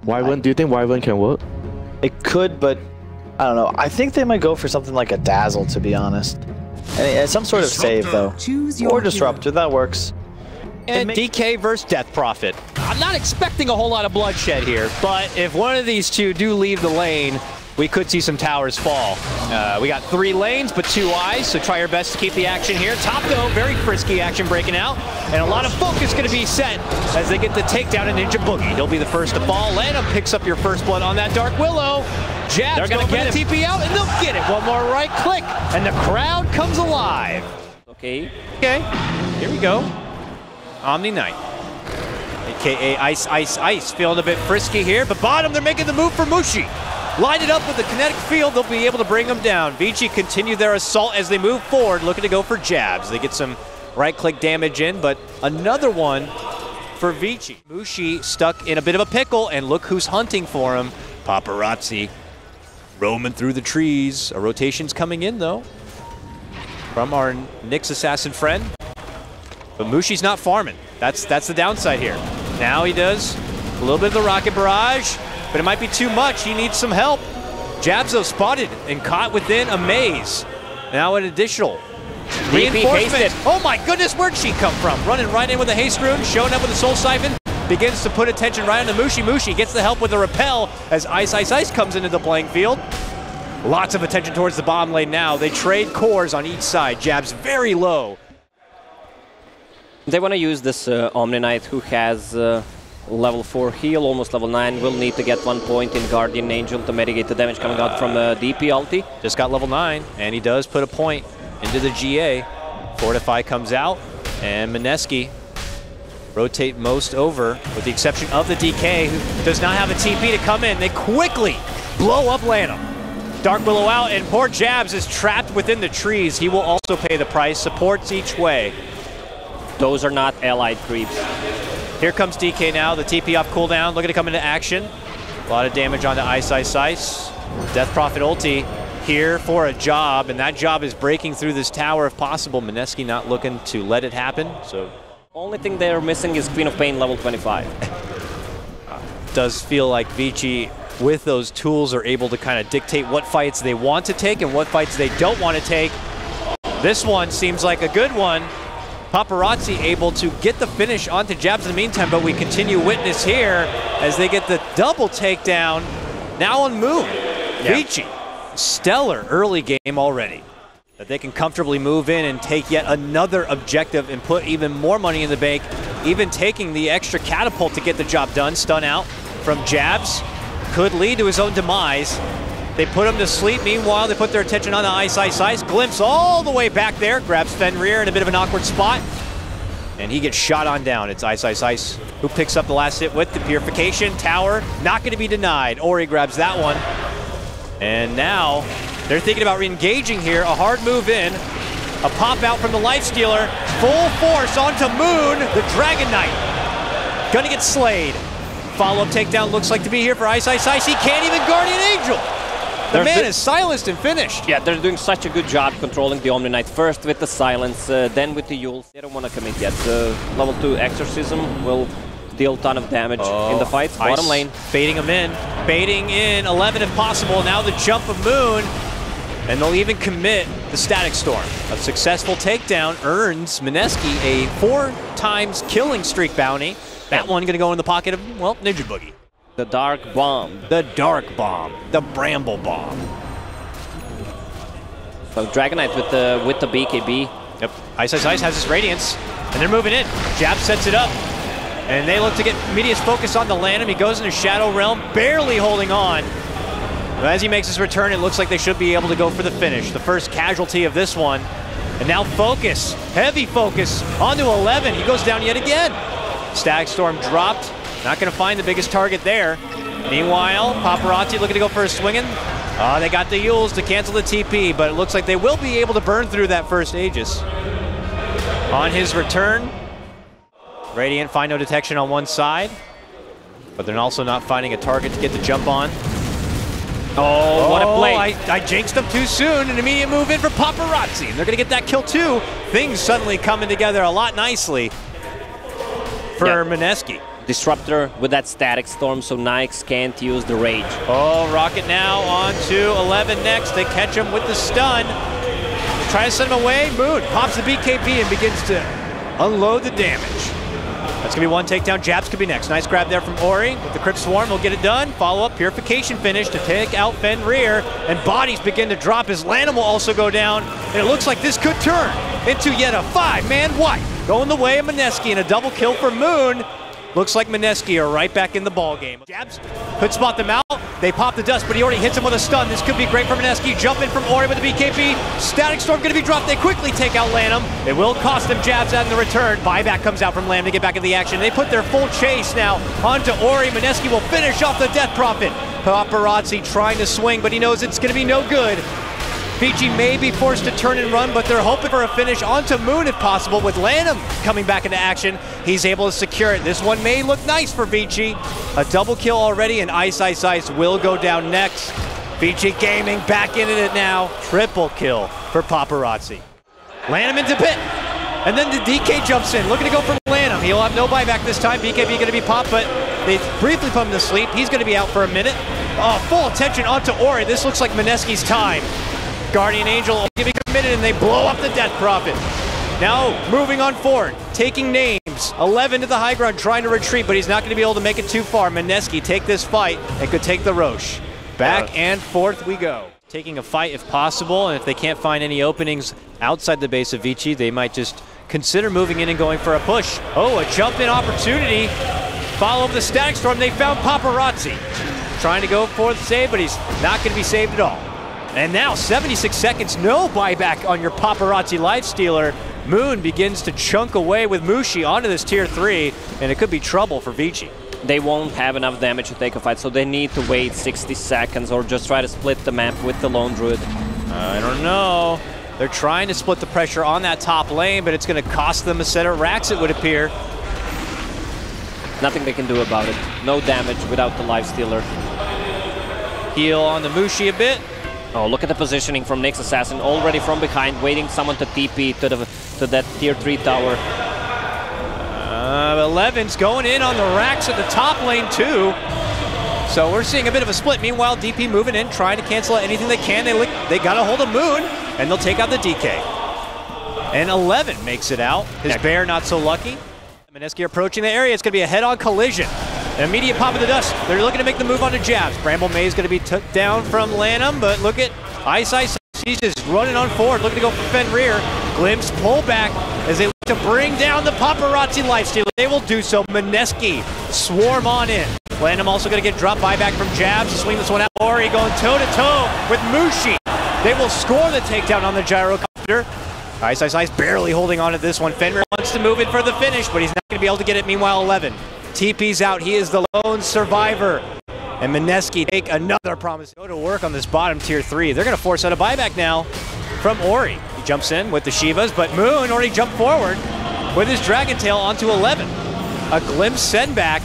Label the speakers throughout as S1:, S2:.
S1: Wyvern, do you think Wyvern can work?
S2: It could, but I don't know. I think they might go for something like a Dazzle, to be honest. And some sort of save, though. Or Disruptor, that works.
S3: And DK versus Death Prophet. I'm not expecting a whole lot of bloodshed here, but if one of these two do leave the lane, we could see some towers fall. We got 3 lanes, but 2 eyes, so try your best to keep the action here. Top though, very frisky action breaking out, and a lot of focus going to be set as they get the takedown of Ninja Boogie. He'll be the first to fall. Lanham picks up your first blood on that Dark Willow. Jabs going to get the TP out, and they'll get it. One more right click, and the crowd comes alive. Okay, here we go. Omni Knight, aka Ice Ice Ice, feeling a bit frisky here, but bottom they're making the move for Mushi. Line it up with the kinetic field, they'll be able to bring them down. Vici continue their assault as they move forward, looking to go for jabs. They get some right-click damage in, but another one for Vici. Mushi stuck in a bit of a pickle, and look who's hunting for him. Paparazzi roaming through the trees. A rotation's coming in, though, from our Nyx assassin friend. But Mushi's not farming. That's the downside here. Now he does a little bit of the rocket barrage, but it might be too much. He needs some help. Jabs though spotted and caught within a maze. Now an additional reinforcement. Oh my goodness, where'd she come from? Running right in with a haste rune, showing up with a soul siphon. Begins to put attention right on the Mushi. Mushi gets the help with the repel as Ice Ice Ice comes into the playing field. Lots of attention towards the bottom lane now. They trade cores on each side. Jabs very low.
S4: They want to use this Omni Knight who has level 4 heal, almost level 9, will need to get 1 point in Guardian Angel to mitigate the damage coming out from DP ulti.
S3: Just got level 9, and he does put a point into the GA. Fortify comes out, and Mineski rotate most over, with the exception of the DK, who does not have a TP to come in. They quickly blow up Lanham. Dark Willow out, and poor Jabs is trapped within the trees. He will also pay the price. Supports each way.
S4: Those are not allied creeps.
S3: Here comes DK now, the TP off cooldown, looking to come into action. A lot of damage onto Ice Ice Ice. Death Prophet ulti here for a job, and that job is breaking through this tower if possible. Mineski not looking to let it happen, so.
S4: Only thing they're missing is Queen of Pain level 25.
S3: Does feel like Vici, with those tools, are able to kind of dictate what fights they want to take and what fights they don't want to take. This one seems like a good one. Paparazzi able to get the finish onto Jabs in the meantime, but we continue witness here as they get the double takedown. Now on Moon. Yeah. Vici, stellar early game already. That they can comfortably move in and take yet another objective and put even more money in the bank, even taking the extra catapult to get the job done. Stun out from Jabs. Could lead to his own demise. They put him to sleep. Meanwhile, they put their attention on the Ice Ice Ice. Glimpse all the way back there. Grabs Fenrir in a bit of an awkward spot. And he gets shot on down. It's Ice Ice Ice who picks up the last hit with the Purification. Tower not going to be denied. Ori grabs that one. And now they're thinking about re-engaging here. A hard move in. A pop out from the Lifestealer. Full force onto Moon. The Dragon Knight. Gonna get slayed. Follow-up takedown looks like to be here for Ice Ice Ice. He can't even Guardian Angel. The man is silenced and finished.
S4: Yeah, they're doing such a good job controlling the Omni Knight. First with the silence, then with the Yule. They don't want to commit yet. Level 2 Exorcism will deal a ton of damage in the fight. Bottom lane.
S3: Baiting him in. Baiting in 11 if possible. Now the jump of Moon. And they'll even commit the Static Storm. A successful takedown earns Mineski a 4 times killing streak bounty. That one going to go in the pocket of, well, Ninja Boogie.
S4: The Dark Bomb.
S3: The Dark Bomb. The Bramble Bomb.
S4: So Dragon Knight with the BKB.
S3: Yep. Ice Ice Ice has his Radiance, and they're moving in. Jab sets it up, and they look to get immediate focus on the Lanham. He goes into Shadow Realm, barely holding on. But as he makes his return, it looks like they should be able to go for the finish. The first casualty of this one. And now focus, heavy focus, onto 11. He goes down yet again. Static Storm dropped. Not going to find the biggest target there. Meanwhile, Paparazzi looking to go for a swinging. They got the Yules to cancel the TP, but it looks like they will be able to burn through that first Aegis. On his return, Radiant find no detection on one side, but they're also not finding a target to get the jump on. Oh, what a play. I jinxed them too soon. An immediate move in for Paparazzi. They're going to get that kill too. Things suddenly coming together a lot nicely for Mineski.
S4: Disruptor with that static storm, so Nyx can't use the rage.
S3: Oh, Rocket now on to 11 next. They catch him with the stun. Try to send him away. Moon pops the BKB and begins to unload the damage. That's going to be one takedown. Jabs could be next. Nice grab there from Ori with the Crypt Swarm. Will get it done. Follow-up Purification finish to take out Fenrir. And bodies begin to drop as Lanham will also go down. And it looks like this could turn into yet a 5-man wipe. Going the way of Mineski and a double kill for Moon. Looks like Mineski are right back in the ball game. Jabs could spot them out. They pop the dust, but he already hits him with a stun. This could be great for Mineski. Jump in from Ori with the BKB. Static Storm going to be dropped. They quickly take out Lanham. It will cost them Jabs out in the return. Buyback comes out from Lamb to get back in the action. They put their full chase now onto Ori. Mineski will finish off the Death Prophet. Paparazzi trying to swing, but he knows it's going to be no good. Vici may be forced to turn and run, but they're hoping for a finish onto Moon if possible. With Lanham coming back into action, he's able to secure it. This one may look nice for Vici. A double kill already, and Ice Ice Ice will go down next. Vici Gaming back in it now. Triple kill for Paparazzi. Lanham into pit, and then the DK jumps in, looking to go for Lanham. He'll have no buyback this time. BKB going to be popped, but they briefly put him to sleep. He's going to be out for a minute. Oh, full attention onto Ori. This looks like Mineski's time. Guardian Angel giving committed, and they blow up the Death Prophet. Now moving on forward, taking names. 11 to the high ground, trying to retreat, but he's not going to be able to make it too far. Mineski take this fight and could take the Roche. Back and forth we go. Taking a fight if possible, and if they can't find any openings outside the base of Vici, they might just consider moving in and going for a push. Oh, a jump in opportunity. Follow up the Static Storm. They found Paparazzi. Trying to go for the save, but he's not going to be saved at all. And now 76 seconds, no buyback on your Paparazzi Lifestealer. Moon begins to chunk away with Mushi onto this tier 3, and it could be trouble for Vici.
S4: They won't have enough damage to take a fight, so they need to wait 60 seconds or just try to split the map with the Lone Druid.
S3: I don't know. They're trying to split the pressure on that top lane, but it's going to cost them a set of racks, it would appear.
S4: Nothing they can do about it. No damage without the Lifestealer.
S3: Heal on the Mushi a bit.
S4: Oh, look at the positioning from Nyx Assassin, already from behind, waiting someone to TP to that tier 3 tower.
S3: 11's going in on the racks at the top lane too. So we're seeing a bit of a split. Meanwhile, DP moving in, trying to cancel out anything they can. They got a hold of Moon, and they'll take out the DK. And 11 makes it out. His bear not so lucky. Mineski approaching the area. It's going to be a head-on collision. An immediate pop of the dust. They're looking to make the move onto Jabs. Bramble May is going to be took down from Lanham, but look at Ice Ice. He's just running on forward, looking to go for Fenrir. Glimpse pull back as they look to bring down the Paparazzi Lifestealer. They will do so. Mineski swarm on in. Lanham also going to get dropped buyback from Jabs to swing this one out. Ori going toe-to-toe with Mushi. They will score the takedown on the gyrocopter. Ice Ice Ice barely holding on to this one. Fenrir wants to move in for the finish, but he's not going to be able to get it. Meanwhile, 11. TP's out. He is the lone survivor. And Mineski take another promise. Go to work on this bottom tier 3. They're going to force out a buyback now from Ori. He jumps in with the Shivas, but Moon already jumped forward with his Dragon Tail onto 11. A glimpse send back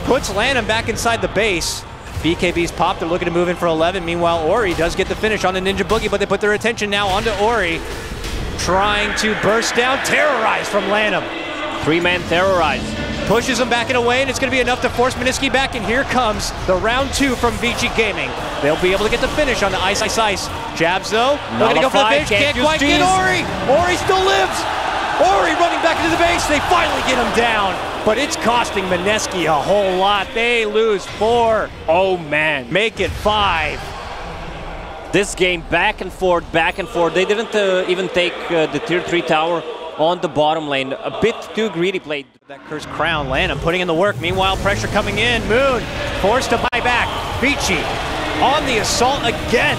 S3: puts Lanham back inside the base. BKB's popped. They're looking to move in for 11. Meanwhile, Ori does get the finish on the Ninja Boogie, but they put their attention now onto Ori. Trying to burst down. Terrorize from Lanham.
S4: 3-man Terrorize.
S3: Pushes him back and away, and it's going to be enough to force Mineski back, and here comes the round 2 from Vici Gaming. They'll be able to get the finish on the Ice Ice Ice. Jabs, though, looking to go for the finish, can't quite get Ori! Ori still lives! Ori running back into the base, they finally get him down, but it's costing Mineski a whole lot. They lose 4.
S4: Oh, man.
S3: Make it 5.
S4: This game, back and forth, back and forth. They didn't even take the tier 3 tower on the bottom lane. A bit too greedy played.
S3: That cursed crown, Lanham putting in the work. Meanwhile, pressure coming in. Moon forced to buy back. Vici on the assault again.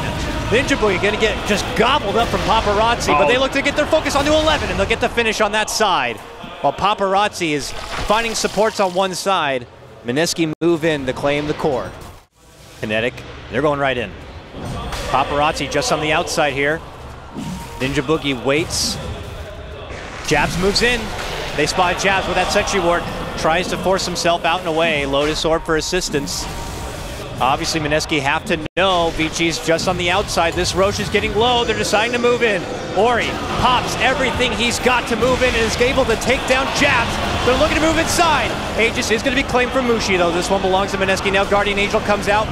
S3: Ninja Boogie going to get just gobbled up from Paparazzi, but they look to get their focus onto 11, and they'll get the finish on that side. While Paparazzi is finding supports on one side, Mineski move in to claim the core. Kinetic, they're going right in. Paparazzi just on the outside here. Ninja Boogie waits. Jabs moves in. They spot Jabs with that Sentry Ward. Tries to force himself out and away. Lotus Orb for assistance. Obviously, Mineski have to know Vici's just on the outside. This Roche is getting low. They're deciding to move in. Ori pops everything he's got to move in and is able to take down Jabs. They're looking to move inside. Aegis is going to be claimed for Mushi, though. This one belongs to Mineski. Now Guardian Angel comes out.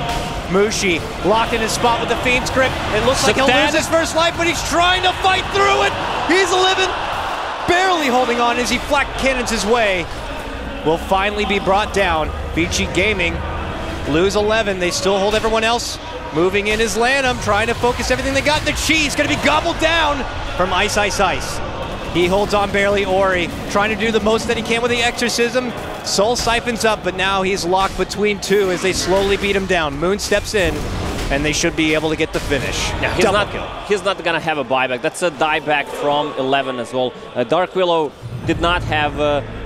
S3: Mushi locked in his spot with the Fiend's grip. It looks like he'll lose his first life, but he's trying to fight through it. He's living, barely holding on as he flak cannons his way. Will finally be brought down. Vici Gaming lose 11. They still hold everyone else. Moving in is Lanham, trying to focus everything they got. The Chi's going to be gobbled down from Ice Ice Ice. He holds on barely. Ori trying to do the most that he can with the Exorcism. Soul siphons up, but now he's locked between two as they slowly beat him down. Moon steps in, and they should be able to get the finish.
S4: Yeah, he's not going to have a buyback. That's a dieback from 11 as well. Dark Willow did not have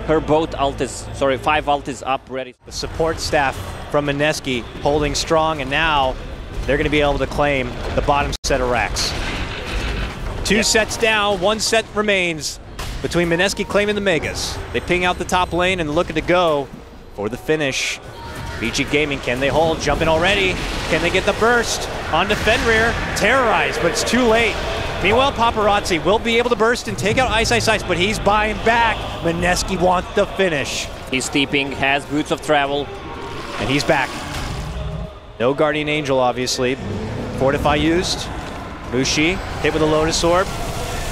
S4: her both ultis, sorry, 5 ultis up ready.
S3: The support staff from Mineski holding strong, and now they're going to be able to claim the bottom set of racks. Two sets down, 1 set remains between Mineski claiming the Megas. They ping out the top lane and looking to go for the finish. Vici Gaming, can they hold? Jumping already. Can they get the burst? Onto Fenrir, terrorized, but it's too late. Meanwhile, Paparazzi will be able to burst and take out Ice Ice Ice, but he's buying back. Mineski wants the finish.
S4: He's steeping, has Boots of Travel.
S3: And he's back. No Guardian Angel, obviously. Fortify used. Mushi hit with a Lotus Orb.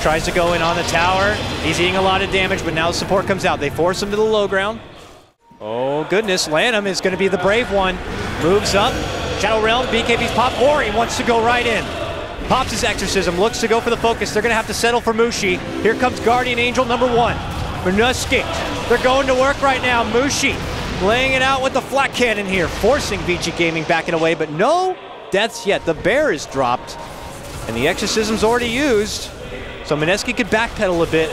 S3: Tries to go in on the tower. He's eating a lot of damage, but now support comes out. They force him to the low ground. Oh goodness, Lanham is going to be the brave one. Moves up. Shadow Realm, BKB's pop. Ori wants to go right in. Pops his Exorcism, looks to go for the focus. They're going to have to settle for Mushi. Here comes Guardian Angel number 1. Mineski, they're going to work right now. Mushi laying it out with the flak cannon here, forcing Vici Gaming back and away, but no deaths yet. The bear is dropped, and the Exorcism's already used, so Mineski could backpedal a bit.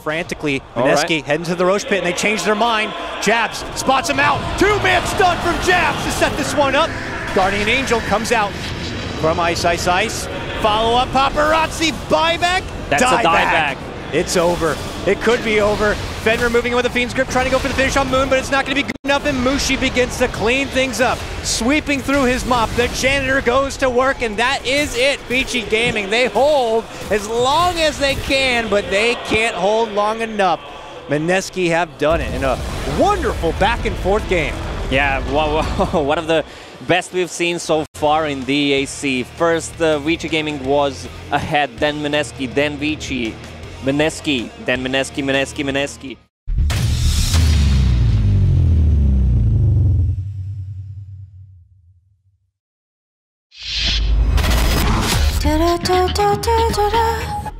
S3: Frantically, Mineski heading to the Roche pit, and they change their mind. Jabs spots him out. 2-man stun from Jabs to set this one up. Guardian Angel comes out from Ice Ice Ice. Follow up, Paparazzi, buyback.
S4: That's a dieback.
S3: It's over. It could be over. Fenrir moving in with the Fiend's grip, trying to go for the finish on Moon, but it's not going to be good enough, and Mushi begins to clean things up. Sweeping through his mop, the janitor goes to work, and that is it. Vici Gaming, they hold as long as they can, but they can't hold long enough. Mineski have done it in a wonderful back and forth game.
S4: Yeah, one of the best we've seen so far in DAC. First, Vici Gaming was ahead, then Mineski, then Vici. Mineski, then Mineski, Mineski, Mineski.
S1: Da da da da da da da.